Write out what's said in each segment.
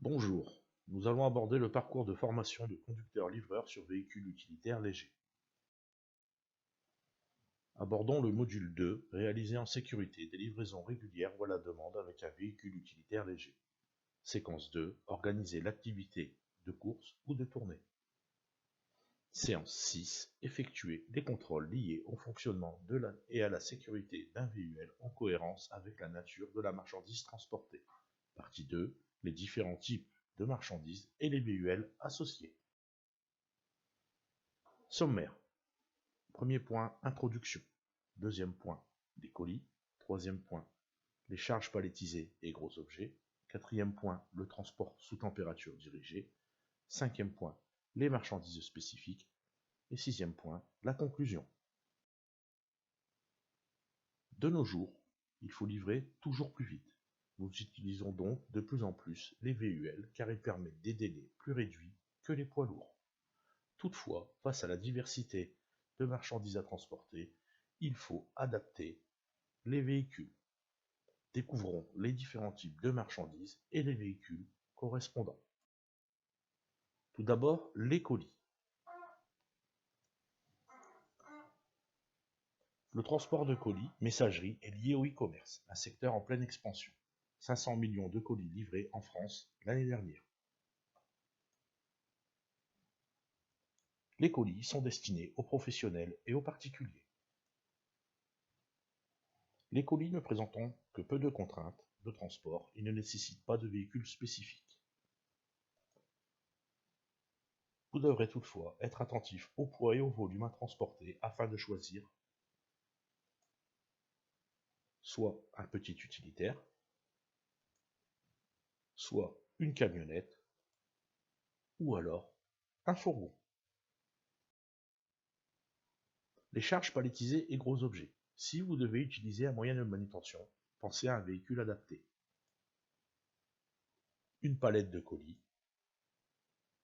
Bonjour, nous allons aborder le parcours de formation de conducteur-livreur sur véhicules utilitaires légers. Abordons le module 2, réaliser en sécurité des livraisons régulières ou à la demande avec un véhicule utilitaire léger. Séquence 2, organiser l'activité de course ou de tournée. Séance 6, effectuer des contrôles liés au fonctionnement et à la sécurité d'un VUL en cohérence avec la nature de la marchandise transportée. Partie 2, les différents types de marchandises et les VUL associés. Sommaire. Premier point, introduction. Deuxième point, les colis. Troisième point, les charges palettisées et gros objets. Quatrième point, le transport sous température dirigée. Cinquième point, les marchandises spécifiques. Et sixième point, la conclusion. De nos jours, il faut livrer toujours plus vite. Nous utilisons donc de plus en plus les VUL car ils permettent des délais plus réduits que les poids lourds. Toutefois, face à la diversité de marchandises à transporter, il faut adapter les véhicules. Découvrons les différents types de marchandises et les véhicules correspondants. Tout d'abord, les colis. Le transport de colis, messagerie, est lié au e-commerce, un secteur en pleine expansion. 500 millions de colis livrés en France l'année dernière. Les colis sont destinés aux professionnels et aux particuliers. Les colis ne présentant que peu de contraintes de transport, ils ne nécessitent pas de véhicule spécifique. Vous devrez toutefois être attentif au poids et au volume à transporter afin de choisir soit un petit utilitaire, soit une camionnette, ou alors un fourgon. Les charges palettisées et gros objets. Si vous devez utiliser un moyen de manutention, pensez à un véhicule adapté. Une palette de colis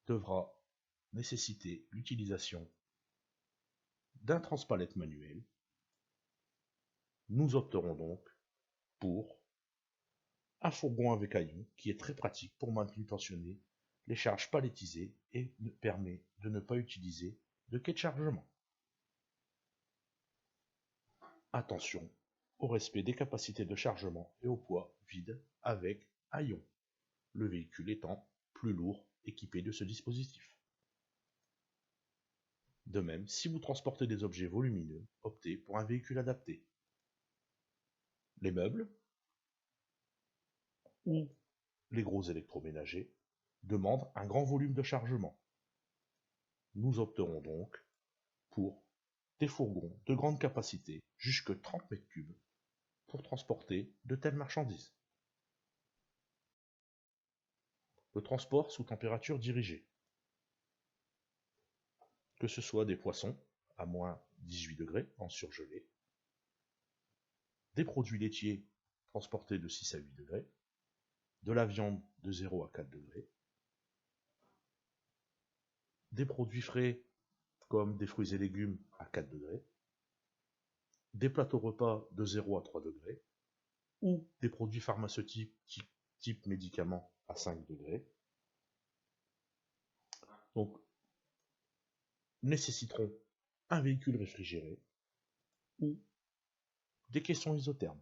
devra nécessiter l'utilisation d'un transpalette manuel. Nous opterons donc pour un fourgon avec haillons qui est très pratique pour manutentionner les charges palettisées et permet de ne pas utiliser de quai de chargement. Attention au respect des capacités de chargement et au poids vide avec haillons, le véhicule étant plus lourd équipé de ce dispositif. De même, si vous transportez des objets volumineux, optez pour un véhicule adapté. Les meubles ou les gros électroménagers demandent un grand volume de chargement. Nous opterons donc pour des fourgons de grande capacité, jusque 30 m3, pour transporter de telles marchandises. Le transport sous température dirigée. Que ce soit des poissons à moins 18 degrés en surgelé, des produits laitiers transportés de 6 à 8 degrés, de la viande de 0 à 4 degrés, des produits frais comme des fruits et légumes à 4 degrés, des plateaux repas de 0 à 3 degrés, ou des produits pharmaceutiques type médicaments à 5 degrés. Donc, nécessiteront un véhicule réfrigéré ou des caissons isothermes.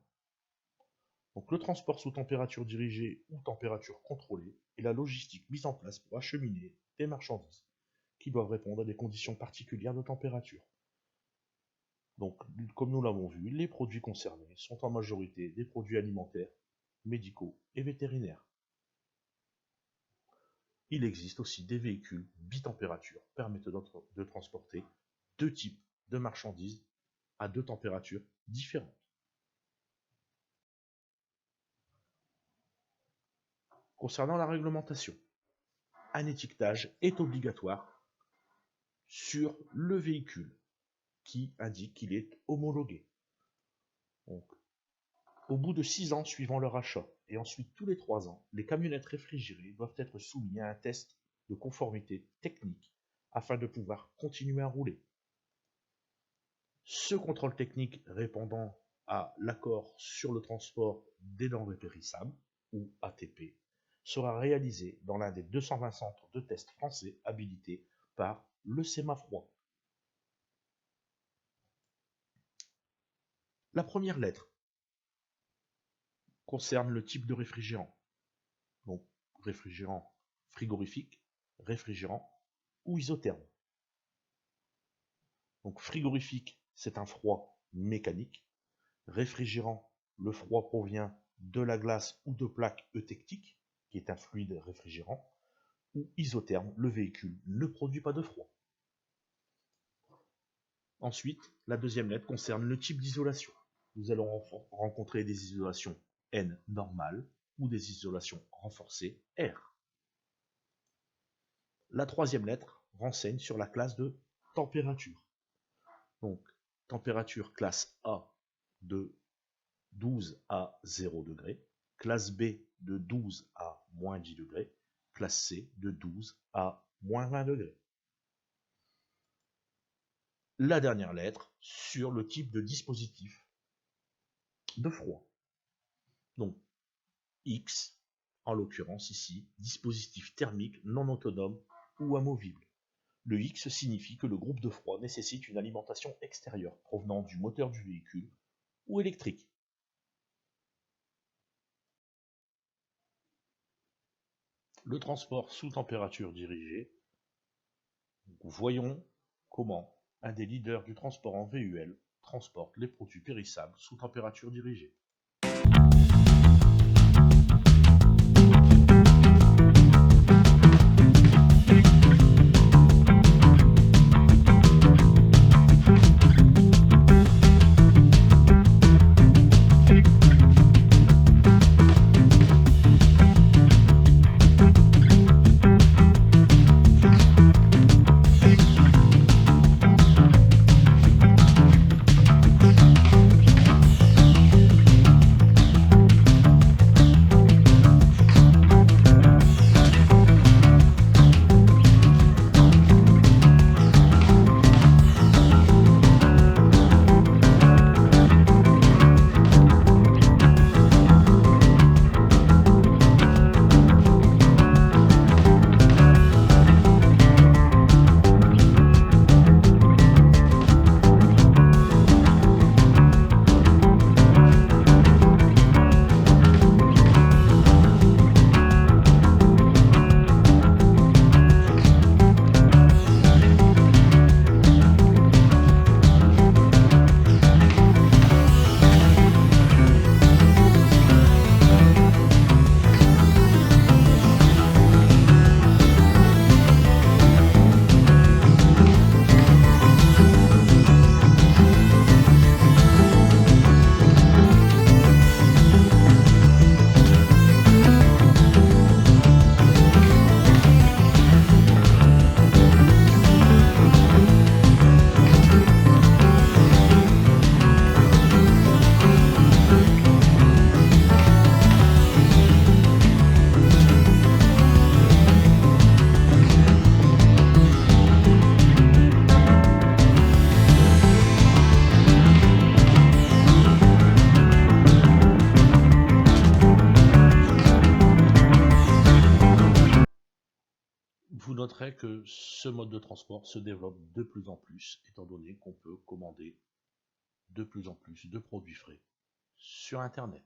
Donc, le transport sous température dirigée ou température contrôlée est la logistique mise en place pour acheminer des marchandises qui doivent répondre à des conditions particulières de température. Donc, comme nous l'avons vu, les produits concernés sont en majorité des produits alimentaires, médicaux et vétérinaires. Il existe aussi des véhicules bitempérature permettant de transporter deux types de marchandises à deux températures différentes. Concernant la réglementation, un étiquetage est obligatoire sur le véhicule qui indique qu'il est homologué. Donc, au bout de 6 ans suivant leur achat, et ensuite tous les 3 ans, les camionnettes réfrigérées doivent être soumises à un test de conformité technique afin de pouvoir continuer à rouler. Ce contrôle technique répondant à l'accord sur le transport des denrées périssables, ou ATP, sera réalisé dans l'un des 220 centres de tests français habilités par le SEMAFROID. La première lettre concerne le type de réfrigérant. Donc, réfrigérant frigorifique, réfrigérant ou isotherme. Donc, frigorifique, c'est un froid mécanique. Réfrigérant, le froid provient de la glace ou de plaques eutectiques, qui est un fluide réfrigérant. Ou isotherme, le véhicule ne produit pas de froid. Ensuite, la deuxième lettre concerne le type d'isolation. Nous allons rencontrer des isolations N normales ou des isolations renforcées R. La troisième lettre renseigne sur la classe de température. Donc, température classe A de 12 à 0 degré, classe B de 12 à moins 10 degrés, classe C de 12 à moins 20 degrés. La dernière lettre sur le type de dispositif de froid. Donc, X, en l'occurrence ici, dispositif thermique non autonome ou amovible. Le X signifie que le groupe de froid nécessite une alimentation extérieure provenant du moteur du véhicule ou électrique. Le transport sous température dirigée. Voyons comment un des leaders du transport en VUL transporte les produits périssables sous température dirigée. Vous noterez que ce mode de transport se développe de plus en plus, étant donné qu'on peut commander de plus en plus de produits frais sur Internet.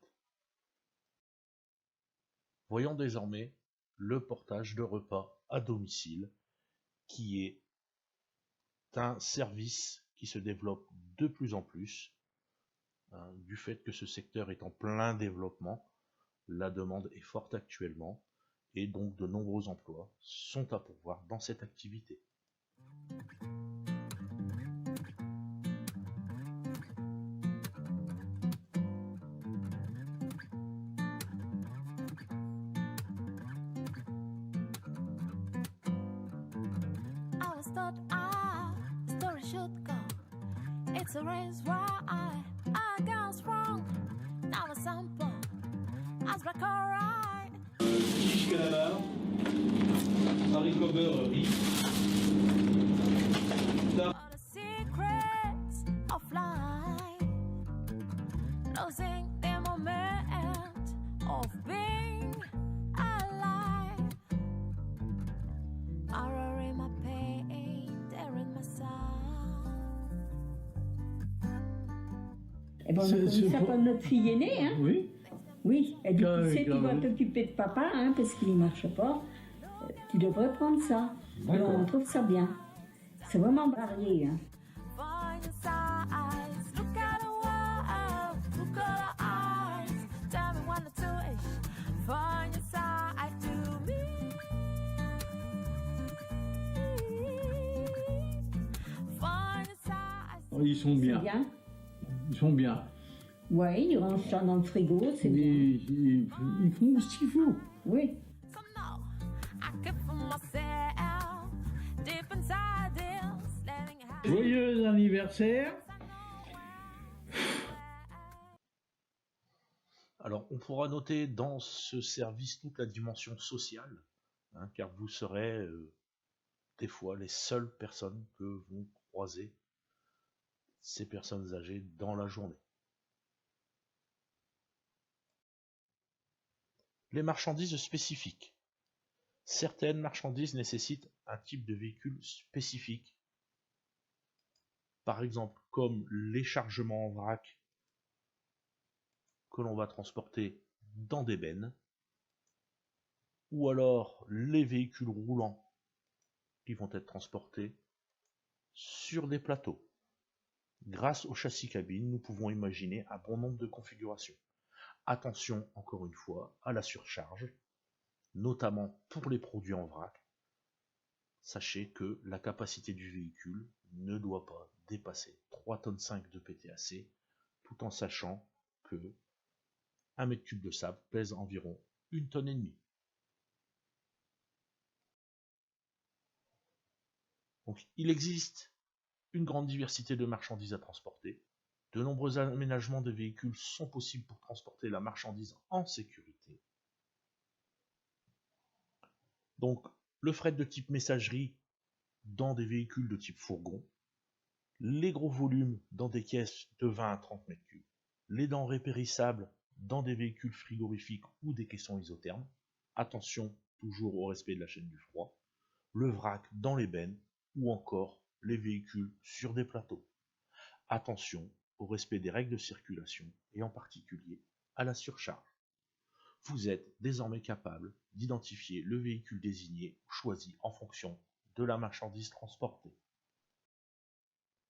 Voyons désormais le portage de repas à domicile, qui est un service qui se développe de plus en plus, du fait que ce secteur est en plein développement. La demande est forte actuellement, et donc de nombreux emplois sont à pourvoir dans cette activité. It's a race where I got strong. Now a sample as record. Fiche calamar, haricot beurre riz. The secrets of life, losing the moment of being alive. Eh ben, on a C'est- connu c'est ça pour- quand notre fille est née, hein. Oui. Oui, elle dit, Quand- tu sais, tu quand- dois t'occuper de papa, hein, parce qu'il ne marche pas. Tu devrais prendre ça. Alors, on trouve ça bien. C'est vraiment varié, hein. Find your size, look at the world, look at the eyes. Tell me one or two-ish. Find your side to me. Find your size. Oh, ils sont C'est bien. bien. Ils sont bien. Oui, ils rangent ça dans le frigo, c'est bien. Ils font ce qu'il faut. Oui. So no, I keep for myself. Deep inside this, letting it happen. Joyeux anniversaire. Alors, on pourra noter dans ce service toute la dimension sociale, hein, car vous serez des fois les seules personnes que vont croiser ces personnes âgées dans la journée. Les marchandises spécifiques. Certaines marchandises nécessitent un type de véhicule spécifique, par exemple comme les chargements en vrac que l'on va transporter dans des bennes, ou alors les véhicules roulants qui vont être transportés sur des plateaux. Grâce au châssis cabine, nous pouvons imaginer un bon nombre de configurations. Attention, encore une fois, à la surcharge, notamment pour les produits en vrac. Sachez que la capacité du véhicule ne doit pas dépasser 3,5 tonnes de PTAC, tout en sachant que 1 mètre cube de sable pèse environ 1,5 tonnes. Donc, il existe une grande diversité de marchandises à transporter. De nombreux aménagements de véhicules sont possibles pour transporter la marchandise en sécurité. Donc, le fret de type messagerie dans des véhicules de type fourgon, les gros volumes dans des caisses de 20 à 30 mètres cubes, les denrées périssables dans des véhicules frigorifiques ou des caissons isothermes, attention toujours au respect de la chaîne du froid, le vrac dans les bennes ou encore les véhicules sur des plateaux. Attention au respect des règles de circulation et en particulier à la surcharge. Vous êtes désormais capable d'identifier le véhicule désigné ou choisi en fonction de la marchandise transportée.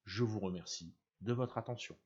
Je vous remercie de votre attention.